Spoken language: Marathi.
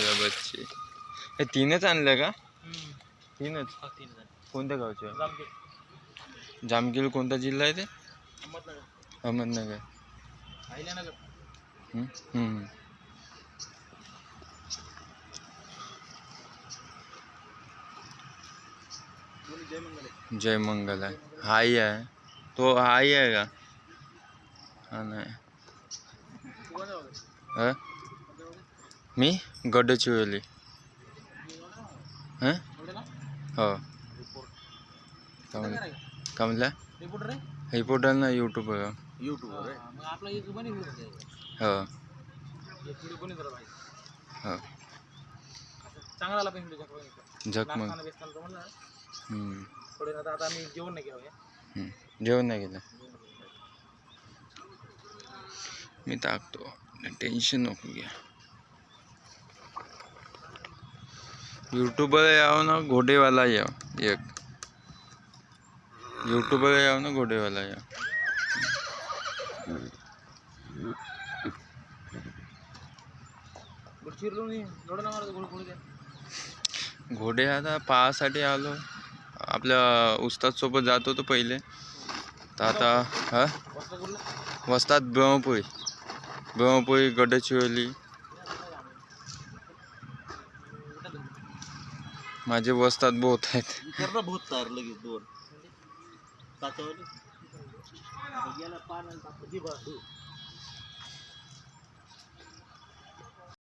दुसऱ्या बसची. हे तीनच आणलं का? तीनच. कोणत्या गावचे? जामखेड कोणता जिल्हा आहे ते? अहमदनगर. जय मंगल आहे. हाई आहे तो. हाई आहे का? हा नाही. मी गडचिरोली. हां हो. कमला रिपोर्टर ना यूट्यूबर. हो हो. झकमग. जेवण नाही केलं. मी टाकतो, टेन्शन नको घ्या. यूट्यूबर यावं ना घोडेवाला याव. एक यूट्यूबर याव ना घोडेवाला याव. घोडे आता पाहासाठी आलो. आपल्या उस्ताद सोबत जात होतो पहिले, तर आता हा वस्ताद ब्रह्मपुरी गडचिरोली. माझे वस्ताद बहुत आहेत.